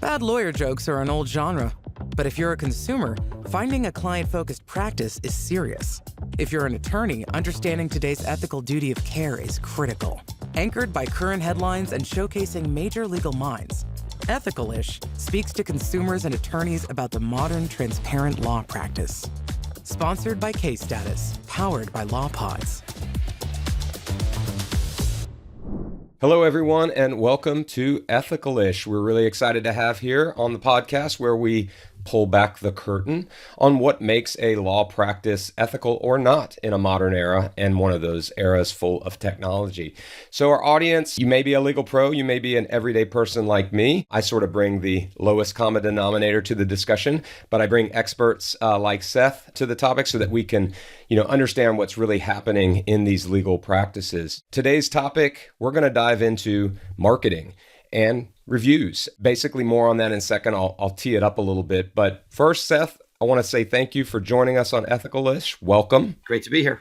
Bad lawyer jokes are an old genre. But if you're a consumer, finding a client-focused practice is serious. If you're an attorney, understanding today's ethical duty of care is critical. Anchored by current headlines and showcasing major legal minds, Ethical-ish speaks to consumers and attorneys about the modern, transparent law practice. Sponsored by Case Status, powered by LawPods. Hello, everyone, and welcome to Ethical-ish. We're really excited to have here on the podcast where we pull back the curtain on what makes a law practice ethical or not in a modern era, and one of those eras full of technology. So our audience, you may be a legal pro, you may be an everyday person like me. I sort of bring the lowest common denominator to the discussion, but I bring experts like Seth to the topic so that we can, understand what's really happening in these legal practices. Today's topic, we're going to dive into marketing and reviews. Basically, more on that in a second. I'll tee it up a little bit. But first, Seth, I want to say thank you for joining us on Ethical-ish. Welcome. Great to be here.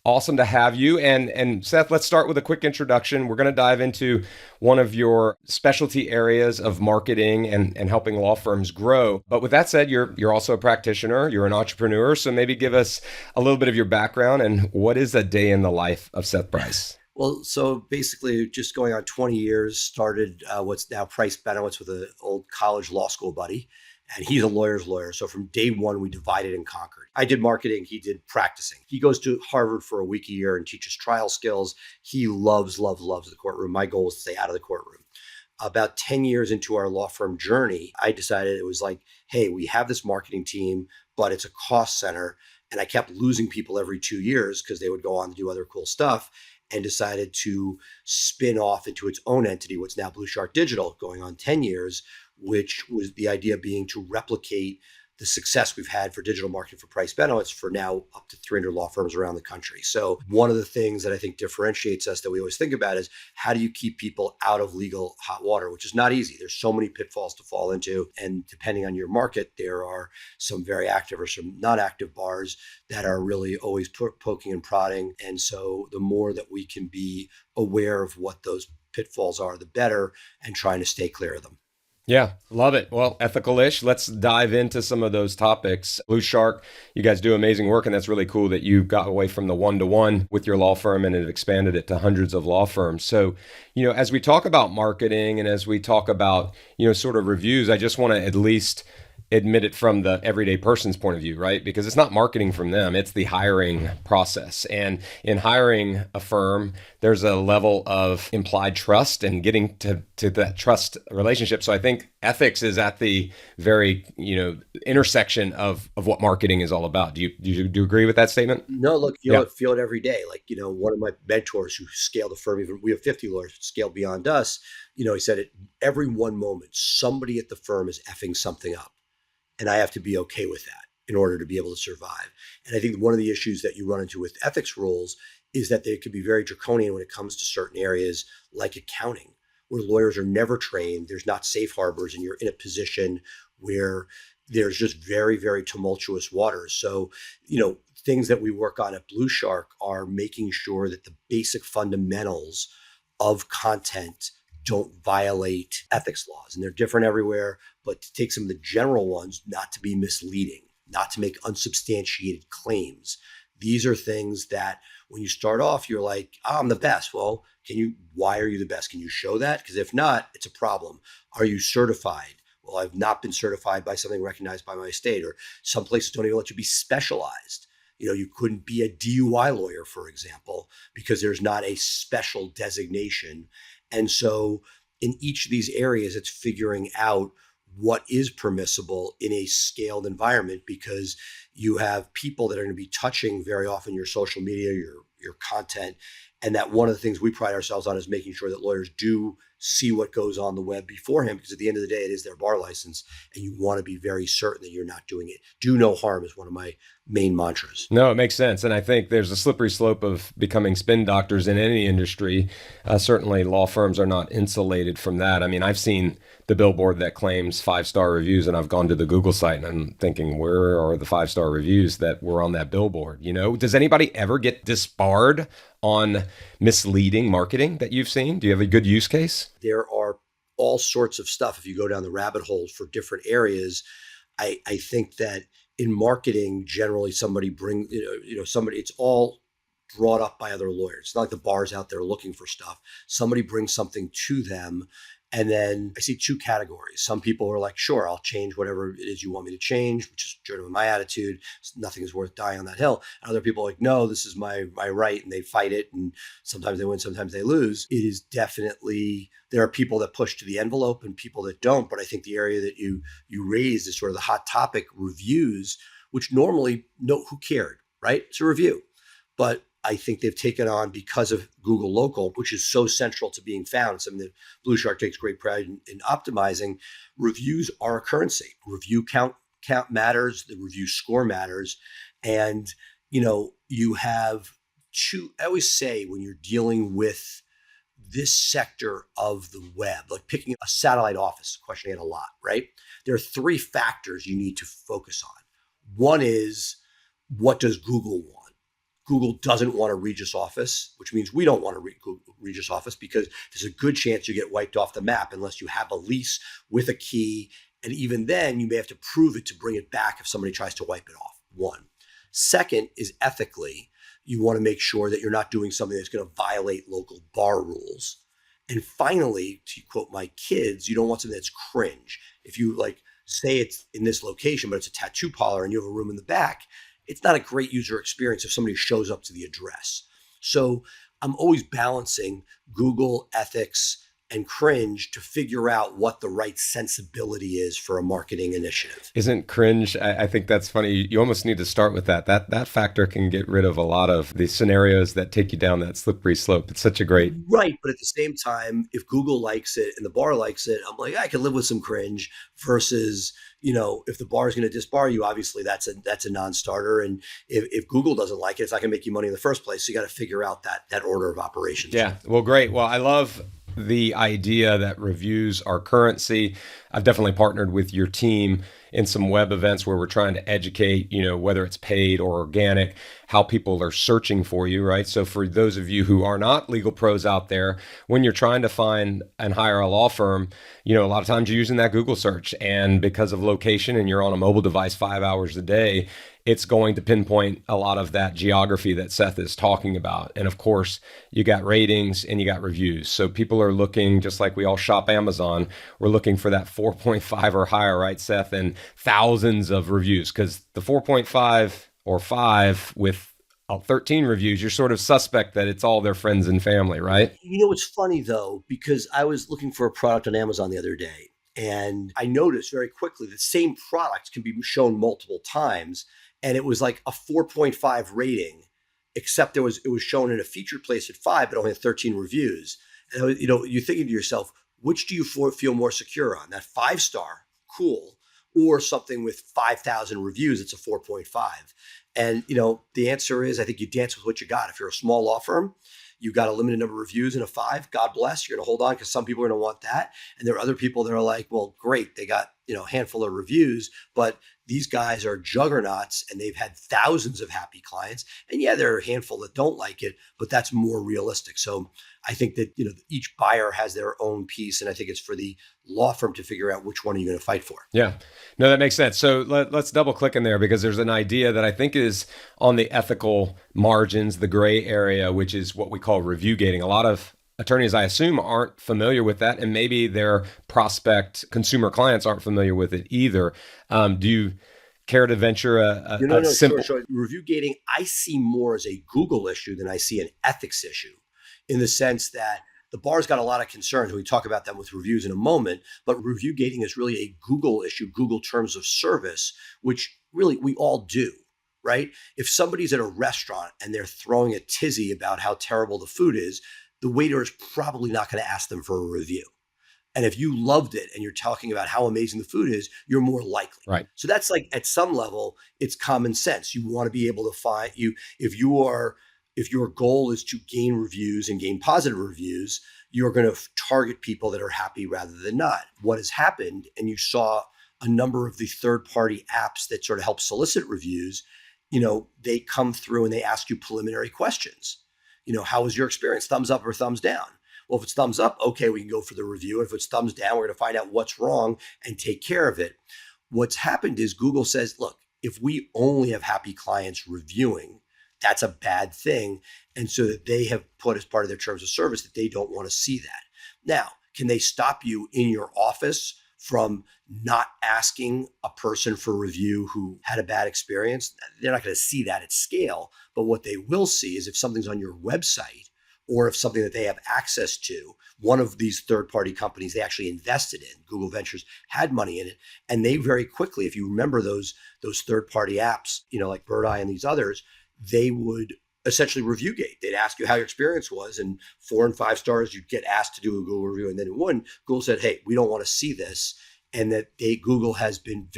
Awesome to have you. And Seth, let's start with a quick introduction. We're going to dive into one of your specialty areas of marketing and helping law firms grow. But with that said, you're also a practitioner, you're an entrepreneur. So maybe give us a little bit of your background and what is a day in the life of Seth Price? Well, so basically just going on 20 years, started what's now Price Benowitz with an old college law school buddy. And he's a lawyer's lawyer. So from day one, we divided and conquered. I did marketing. He did practicing. He goes to Harvard for a week a year and teaches trial skills. He loves the courtroom. My goal was to stay out of the courtroom. About 10 years into our law firm journey, I decided it was like, hey, we have this marketing team, but it's a cost center. And I kept losing people every 2 years because they would go on to do other cool stuff, and decided to spin off into its own entity, what's now BluShark Digital, going on 10 years, which was the idea being to replicate the success we've had for digital marketing for Price Benowitz for now up to 300 law firms around the country. So one of the things that I think differentiates us that we always think about is how do you keep people out of legal hot water, which is not easy. There's so many pitfalls to fall into. And depending on your market, there are some very active or some not active bars that are really always poking and prodding. And so the more that we can be aware of what those pitfalls are, the better, and trying to stay clear of them. Yeah, love it. Well, Ethical-ish, let's dive into some of those topics. BluShark, you guys do amazing work, and that's really cool that you got away from the one-to-one with your law firm and have expanded it to hundreds of law firms. So, as we talk about marketing and as we talk about, sort of reviews, I just want to at least admit it from the everyday person's point of view, right? Because it's not marketing from them, it's the hiring process. And in hiring a firm, there's a level of implied trust and getting to that trust relationship. So I think ethics is at the very, intersection of what marketing is all about. Do you agree with that statement? No, look, I feel it every day. Like, one of my mentors who scaled the firm, even we have 50 lawyers scaled beyond us, he said it every one moment, somebody at the firm is effing something up. And I have to be okay with that in order to be able to survive. And I think one of the issues that you run into with ethics rules is that they could be very draconian when it comes to certain areas like accounting, where lawyers are never trained. There's not safe harbors, and you're in a position where there's just very, very tumultuous waters. So, things that we work on at BluShark are making sure that the basic fundamentals of content don't violate ethics laws. And they're different everywhere, but to take some of the general ones, not to be misleading, not to make unsubstantiated claims. These are things that when you start off, you're like, I'm the best. Well, why are you the best? Can you show that? Because if not, it's a problem. Are you certified? Well, I've not been certified by something recognized by my state, or some places don't even let you be specialized. You couldn't be a DUI lawyer, for example, because there's not a special designation. And so in each of these areas, it's figuring out what is permissible in a scaled environment, because you have people that are going to be touching very often your social media, your content. And that one of the things we pride ourselves on is making sure that lawyers do see what goes on the web beforehand, because at the end of the day, it is their bar license, and you want to be very certain that you're not doing it. Do no harm is one of my main mantras. No, it makes sense. And I think there's a slippery slope of becoming spin doctors in any industry. Certainly law firms are not insulated from that. I mean, I've seen the billboard that claims 5-star reviews, and I've gone to the Google site and I'm thinking, where are the 5-star reviews that were on that billboard? Does anybody ever get disbarred on misleading marketing that you've seen? Do you have a good use case? There are all sorts of stuff. If you go down the rabbit holes for different areas, I think that in marketing, generally somebody bring, somebody, it's all brought up by other lawyers. It's not like the bar's out there looking for stuff. Somebody brings something to them. And then I see two categories. Some people are like, sure, I'll change whatever it is you want me to change, which is generally my attitude. Nothing is worth dying on that hill. And other people are like, no, this is my right. And they fight it. And sometimes they win, sometimes they lose. It is definitely, there are people that push to the envelope and people that don't. But I think the area that you raised is sort of the hot topic, reviews, which normally, no, who cared, right? It's a review. But I think they've taken on, because of Google Local, which is so central to being found, something that BluShark takes great pride in optimizing. Reviews are a currency. Review count matters. The review score matters. And, you have I always say when you're dealing with this sector of the web, like picking a satellite office, a question I get a lot, right? There are three factors you need to focus on. One is, what does Google want? Google doesn't want a Regis office, which means we don't want a Regis office, because there's a good chance you get wiped off the map unless you have a lease with a key. And even then, you may have to prove it to bring it back if somebody tries to wipe it off. One. Second is ethically, you want to make sure that you're not doing something that's going to violate local bar rules. And finally, to quote my kids, you don't want something that's cringe. If you say it's in this location, but it's a tattoo parlor and you have a room in the back, it's not a great user experience if somebody shows up to the address. So I'm always balancing Google ethics and cringe to figure out what the right sensibility is for a marketing initiative. Isn't cringe? I think that's funny. You almost need to start with that. That factor can get rid of a lot of the scenarios that take you down that slippery slope. It's such a great... Right. But at the same time, if Google likes it and the bar likes it, I'm like, I can live with some cringe versus, if the bar is going to disbar you, obviously that's a non-starter. And if Google doesn't like it, it's not going to make you money in the first place. So you got to figure out that order of operations. Yeah. Well, great. Well, I love the idea that reviews are currency. I've definitely partnered with your team in some web events where we're trying to educate, whether it's paid or organic, how people are searching for you, right? So for those of you who are not legal pros out there, when you're trying to find and hire a law firm, a lot of times you're using that Google search, and because of location and you're on a mobile device 5 hours a day, it's going to pinpoint a lot of that geography that Seth is talking about. And of course, you got ratings and you got reviews. So people are looking, just like we all shop Amazon, we're looking for that 4.5 or higher, right, Seth? And thousands of reviews, because the 4.5 or 5 with 13 reviews, you're sort of suspect that it's all their friends and family, right? It's funny though, because I was looking for a product on Amazon the other day, and I noticed very quickly the same product can be shown multiple times. And it was like a 4.5 rating, except it was shown in a featured place at 5, but only had 13 reviews. And you're thinking to yourself, which do you feel more secure on? That 5-star, cool, or something with 5,000 reviews, it's a 4.5. And the answer is, I think you dance with what you got. If you're a small law firm, you've got a limited number of reviews and a 5, God bless, you're going to hold on because some people are going to want that. And there are other people that are like, well, great, they got a handful of reviews, but these guys are juggernauts and they've had thousands of happy clients. And yeah, there are a handful that don't like it, but that's more realistic. So I think that, each buyer has their own piece. And I think it's for the law firm to figure out which one are you going to fight for. Yeah, no, that makes sense. So let's double click in there, because there's an idea that I think is on the ethical margins, the gray area, which is what we call review gating. A lot of attorneys, I assume, aren't familiar with that, and maybe their prospect consumer clients aren't familiar with it either. Do you care to venture a simple... Sure. Review gating, I see more as a Google issue than I see an ethics issue, in the sense that the bar's got a lot of concerns. We talk about them with reviews in a moment, but review gating is really a Google issue, Google terms of service, which really we all do, right? If somebody's at a restaurant and they're throwing a tizzy about how terrible the food is, the waiter is probably not going to ask them for a review. And if you loved it and you're talking about how amazing the food is, you're more likely. Right. So that's like, at some level, it's common sense. You want to be able to find if your goal is to gain reviews and gain positive reviews, you're going to target people that are happy rather than not. What has happened, and you saw a number of the third-party apps that sort of help solicit reviews, they come through and they ask you preliminary questions. How was your experience? Thumbs up or thumbs down? Well, if it's thumbs up, okay, we can go for the review. If it's thumbs down, we're going to find out what's wrong and take care of it. What's happened is Google says, look, if we only have happy clients reviewing, that's a bad thing. And so that they have put as part of their terms of service that they don't want to see that. Now, can they stop you in your office from not asking a person for review who had a bad experience? They're not going to see that at scale. But what they will see is if something's on your website or if something that they have access to, one of these third-party companies they actually invested in, Google Ventures, had money in it. And they very quickly, if you remember those third-party apps, like Bird Eye and these others, they would essentially review gate. They'd ask you how your experience was, and 4 and 5 stars, you'd get asked to do a Google review. And then in one, Google said, hey, we don't want to see this. And that Google has been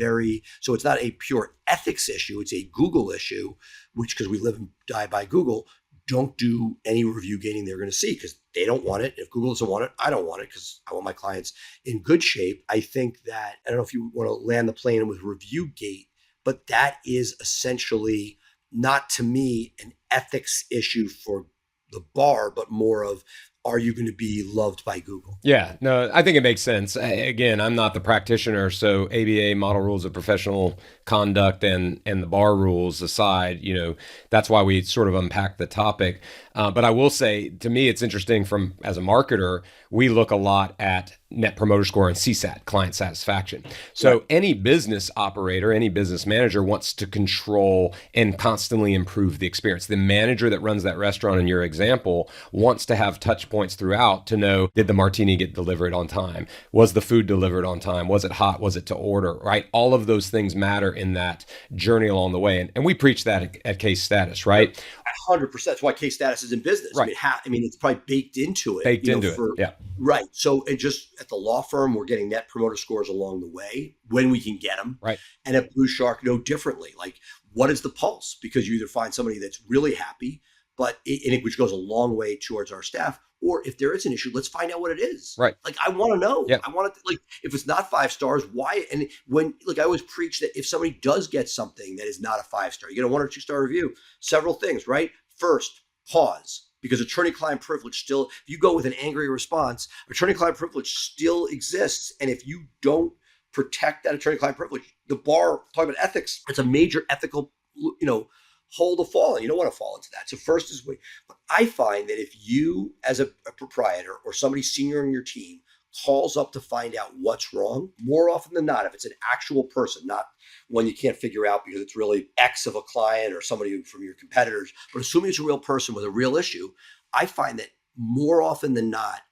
so it's not a pure ethics issue, it's a Google issue, which, because we live and die by Google, don't do any review gating they're going to see because they don't want it. If Google doesn't want it, I don't want it because I want my clients in good shape. I think that, I don't know if you want to land the plane with review gate, but that is essentially not, to me, an ethics issue for the bar, but more of, are you going to be loved by Google? Yeah, no, I think it makes sense. Again, I'm not the practitioner, so ABA, model rules of professional conduct, and the bar rules aside, that's why we sort of unpack the topic. But I will say, to me, it's interesting as a marketer, we look a lot at Net Promoter Score and CSAT, client satisfaction. So any business operator, any business manager wants to control and constantly improve the experience. The manager that runs that restaurant in your example wants to have touch points throughout to know, did the martini get delivered on time? Was the food delivered on time? Was it hot? Was it to order, right? All of those things matter in that journey along the way. And we preach that at Case Status, right? 100%. That's why Case Status is in business. Right. It's probably baked into it. Yeah. Right. So it just, at the law firm, we're getting Net Promoter Scores along the way when we can get them. Right. And at BluShark, no differently. Like, what is the pulse? Because you either find somebody that's really happy, which goes a long way towards our staff, or if there is an issue, let's find out what it is. Right. Like, I want to know. Yeah. I want to, if it's not 5 stars, why? And I always preach that if somebody does get something that is not a 5-star, you get a 1 or 2 star review, several things, right? First, pause, because attorney-client privilege still, if you go with an angry response, attorney-client privilege still exists. And if you don't protect that attorney-client privilege, the bar, talking about ethics, it's a major ethical, hole to fall in. You don't want to fall into that. So first is, but I find that if you, as a proprietor or somebody senior in your team, calls up to find out what's wrong, more often than not, if it's an actual person, not one you can't figure out because it's really X of a client or somebody from your competitors, but assuming it's a real person with a real issue, I find that more often than not,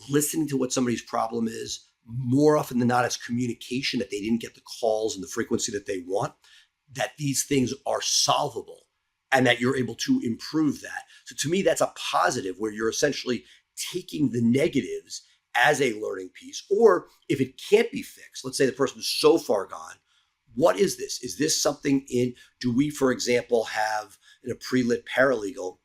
listening to what somebody's problem is, more often than not, it's communication, that they didn't get the calls and the frequency that they want, that these things are solvable and that you're able to improve that. So to me, that's a positive, where you're essentially taking the negatives as a learning piece. Or if it can't be fixed, let's say the person's so far gone, what is this? Is this something do we, for example, have in a pre-lit paralegal,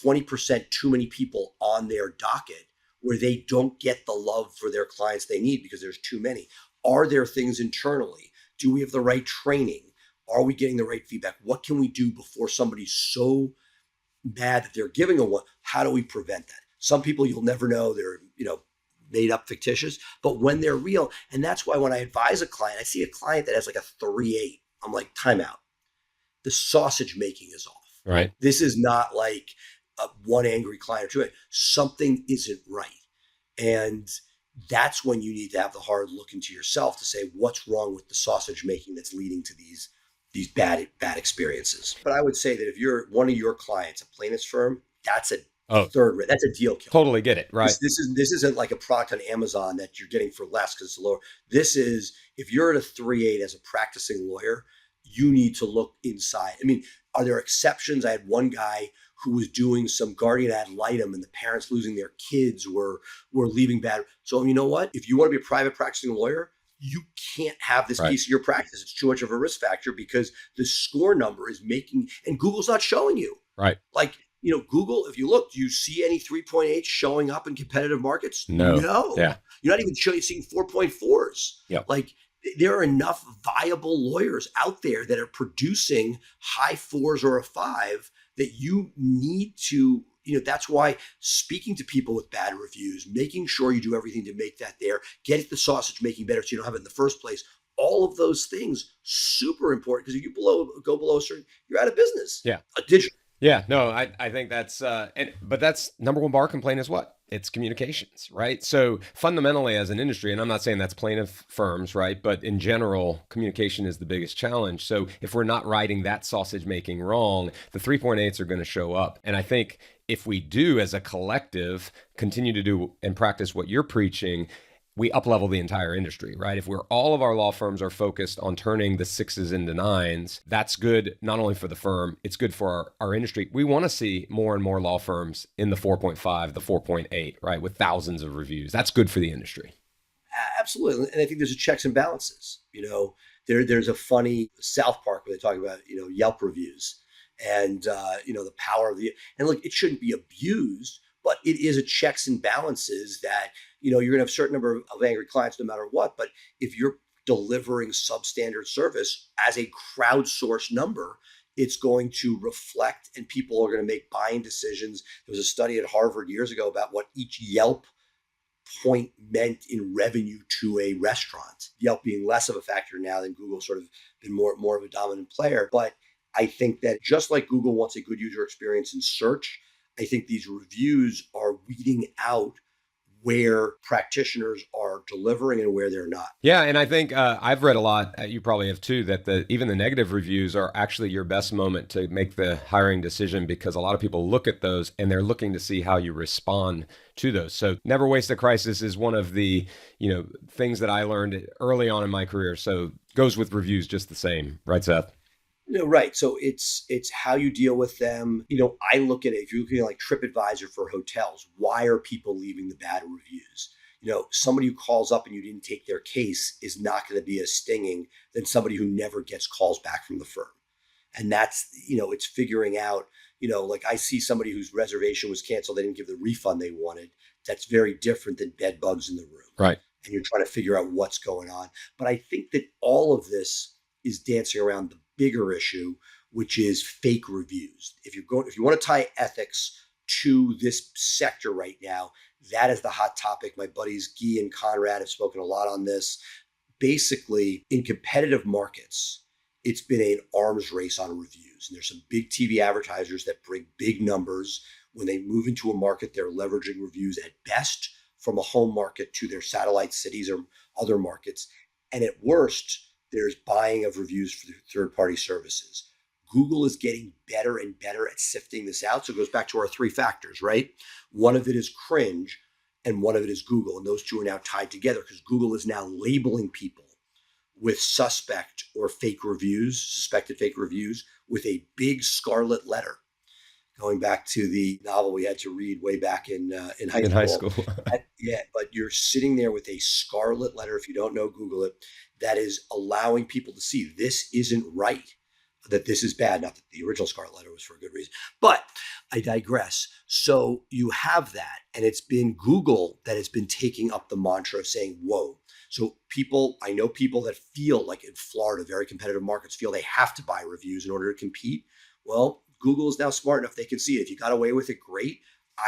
20% too many people on their docket where they don't get the love for their clients they need because there's too many? Are there things internally? Do we have the right training? Are we getting the right feedback? What can we do before somebody's so mad that they're giving a 1? How do we prevent that? Some people you'll never know, they're, made up, fictitious, but when they're real, and that's why when I advise a client, I see a client that has like a 3.8, I'm like, timeout. The sausage making is off. Right. This is not like one angry client or 2. Something isn't right. And that's when you need to have the hard look into yourself to say, what's wrong with the sausage making that's leading to these bad experiences. But I would say that if you're one of your clients, a plaintiff's firm, that's a that's a deal killer. Totally get it. Right. This isn't like a product on Amazon that you're getting for less because it's lower. This is, if you're at a 3.8 as a practicing lawyer, you need to look inside. I mean, are there exceptions? I had one guy who was doing some guardian ad litem and the parents losing their kids were leaving bad. So you know what? If you want to be a private practicing lawyer, you can't have this piece of your practice. It's too much of a risk factor because the score number is and Google's not showing you. Right. Like, Google, if you look, do you see any 3.8 showing up in competitive markets? No. Yeah. You're not even seeing 4.4s. Yeah. Like, there are enough viable lawyers out there that are producing high 4s or a 5 that you need to, that's why speaking to people with bad reviews, making sure you do everything to make that there, get the sausage making better so you don't have it in the first place. All of those things super important, because if you go below a certain, you're out of business. Yeah. Digital. Yeah, no, I think that's but that's number one bar complaint is what? It's communications, right? So fundamentally as an industry, and I'm not saying that's plaintiff firms, right? But in general, communication is the biggest challenge. So if we're not writing that sausage making wrong, the 3.8s are going to show up. And I think if we do as a collective continue to do and practice what you're preaching, we up-level the entire industry, right? If all of our law firms are focused on turning the 6s into 9s, that's good not only for the firm, it's good for our industry. We want to see more and more law firms in the 4.5, the 4.8, right? With thousands of reviews. That's good for the industry. Absolutely. And I think there's a checks and balances. There's a funny South Park where they talk about, Yelp reviews and, the power of and look, it shouldn't be abused, but it is a checks and balances that, you're going to have a certain number of angry clients no matter what. But if you're delivering substandard service as a crowdsourced number, it's going to reflect and people are going to make buying decisions. There was a study at Harvard years ago about what each Yelp point meant in revenue to a restaurant. Yelp being less of a factor now than Google sort of been more of a dominant player. But I think that just like Google wants a good user experience in search, I think these reviews are weeding out where practitioners are delivering and where they're not. Yeah, and I think I've read a lot, you probably have too, that even the negative reviews are actually your best moment to make the hiring decision, because a lot of people look at those and they're looking to see how you respond to those. So never waste a crisis is one of the things that I learned early on in my career. So goes with reviews just the same, right, Seth? Right. So it's how you deal with them. I look at it, if you're looking at like TripAdvisor for hotels, why are people leaving the bad reviews? Somebody who calls up and you didn't take their case is not going to be as stinging than somebody who never gets calls back from the firm. And that's, it's figuring out, like I see somebody whose reservation was canceled, they didn't give the refund they wanted. That's very different than bed bugs in the room. Right. And you're trying to figure out what's going on. But I think that all of this is dancing around the bigger issue, which is fake reviews. If you want to tie ethics to this sector right now, that is the hot topic. My buddies Guy and Conrad have spoken a lot on this. Basically, in competitive markets, it's been an arms race on reviews. And there's some big TV advertisers that bring big numbers. When they move into a market, they're leveraging reviews at best from a home market to their satellite cities or other markets. And at worst, there's buying of reviews for third-party services. Google is getting better and better at sifting this out. So it goes back to our 3 factors, right? One of it is Cringe and one of it is Google. And those two are now tied together because Google is now labeling people with suspected fake reviews with a big scarlet letter. Going back to the novel we had to read way back in high school. Yeah, but you're sitting there with a scarlet letter, if you don't know, Google it, that is allowing people to see this isn't right, that this is bad. Not that the original scarlet letter was for a good reason, but I digress. So you have that, and it's been Google that has been taking up the mantra of saying, whoa. So I know people that feel like in Florida, very competitive markets, feel they have to buy reviews in order to compete. Well, Google is now smart enough, they can see it. If you got away with it, great.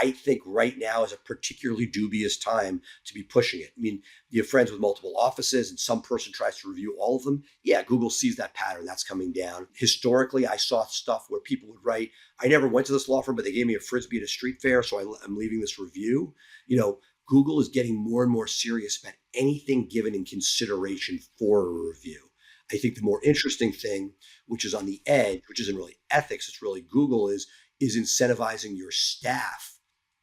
I think right now is a particularly dubious time to be pushing it. I mean, you have friends with multiple offices and some person tries to review all of them. Yeah, Google sees that pattern. That's coming down. Historically, I saw stuff where people would write, I never went to this law firm, but they gave me a Frisbee at a street fair, so I'm leaving this review. Google is getting more and more serious about anything given in consideration for a review. I think the more interesting thing, which is on the edge, which isn't really ethics, it's really Google, is incentivizing your staff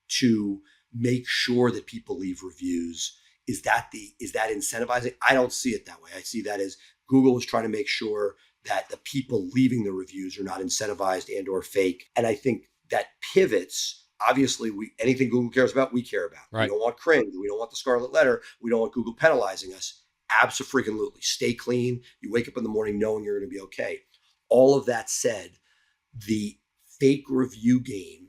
to make sure that people leave reviews. Is that incentivizing? I don't see it that way. I see that as Google is trying to make sure that the people leaving the reviews are not incentivized and or fake. And I think that pivots. Obviously, anything Google cares about, we care about. Right. We don't want Cringe. We don't want the scarlet letter. We don't want Google penalizing us. Abso-freaking-lutely. Stay clean. You wake up in the morning knowing you're going to be okay. All of that said, the fake review game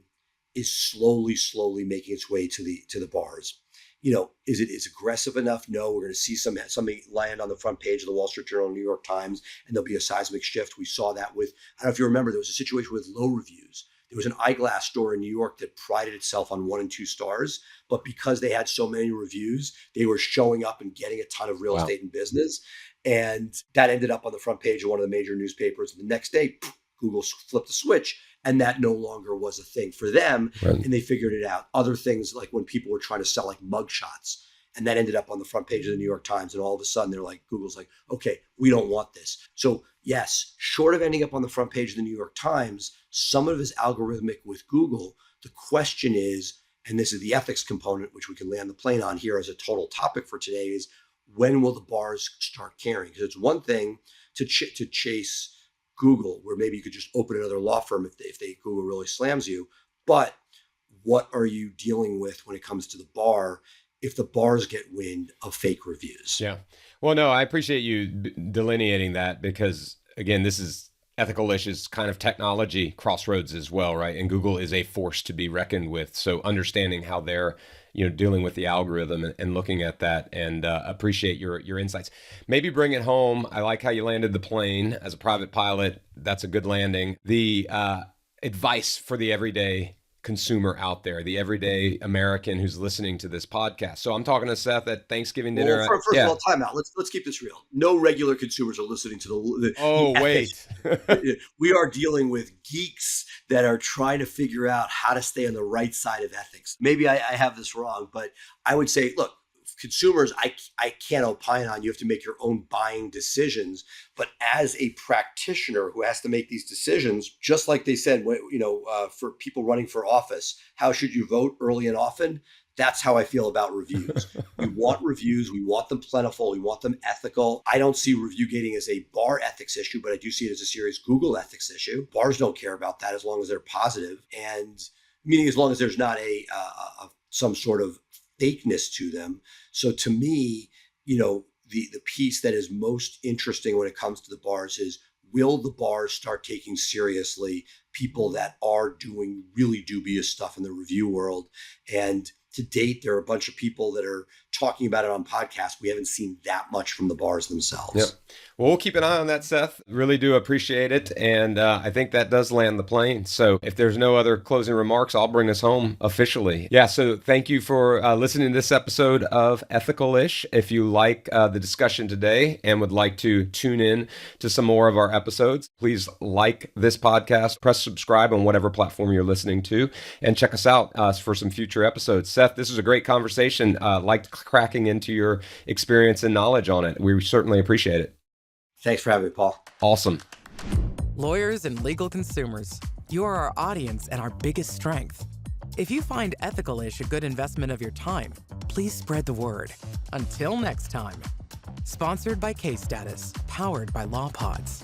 is slowly making its way to the bars. Is it aggressive enough? No, we're going to see something land on the front page of the Wall Street Journal, New York Times, and there'll be a seismic shift. We saw that with, I don't know if you remember, there was a situation with low reviews. There was an eyeglass store in New York that prided itself on 1 and 2 stars, but because they had so many reviews, they were showing up and getting a ton of real Wow. estate and business. And that ended up on the front page of one of the major newspapers. And the next day, Google flipped the switch, and that no longer was a thing for them. Right. And they figured it out. Other things, like when people were trying to sell like mugshots, and that ended up on the front page of the New York Times. And all of a sudden they're like, Google's like, okay, we don't want this. So yes, short of ending up on the front page of the New York Times, some of it is algorithmic with Google. The question is, and this is the ethics component, which we can land the plane on here as a total topic for today, is when will the bars start caring? Because it's one thing to chase Google, where maybe you could just open another law firm if Google really slams you. But what are you dealing with when it comes to the bar if the bars get wind of fake reviews? Yeah. Well, no, I appreciate you delineating that, because again, this is ethical-ish is kind of technology crossroads as well, right? And Google is a force to be reckoned with. So understanding how they're, dealing with the algorithm and looking at that, and appreciate your insights. Maybe bring it home. I like how you landed the plane as a private pilot. That's a good landing. The advice for the everyday consumer out there, the everyday American who's listening to this podcast. So I'm talking to Seth at Thanksgiving dinner. Well, first of all, time out. Let's keep this real. No regular consumers are listening to the Wait. We are dealing with geeks that are trying to figure out how to stay on the right side of ethics. Maybe I have this wrong, but I would say, look, consumers, I can't opine on. You have to make your own buying decisions. But as a practitioner who has to make these decisions, just like they said, for people running for office, how should you vote early and often? That's how I feel about reviews. We want reviews. We want them plentiful. We want them ethical. I don't see review gating as a bar ethics issue, but I do see it as a serious Google ethics issue. Bars don't care about that as long as they're positive, and meaning as long as there's not some sort of fakeness to them. So to me, the piece that is most interesting when it comes to the bars is, will the bars start taking seriously people that are doing really dubious stuff in the review world? And to date, there are a bunch of people that are talking about it on podcasts. We haven't seen that much from the bars themselves. Yep. Well, we'll keep an eye on that, Seth. Really do appreciate it. And I think that does land the plane. So if there's no other closing remarks, I'll bring us home officially. Yeah. So thank you for listening to this episode of Ethical-ish. If you like the discussion today and would like to tune in to some more of our episodes, please like this podcast, press subscribe on whatever platform you're listening to, and check us out for some future episodes. Seth, this was a great conversation. Liked cracking into your experience and knowledge on it. We certainly appreciate it. Thanks for having me, Paul. Awesome. Lawyers and legal consumers, you are our audience and our biggest strength. If you find Ethical-ish a good investment of your time, please spread the word. Until next time. Sponsored by Case Status, powered by LawPods.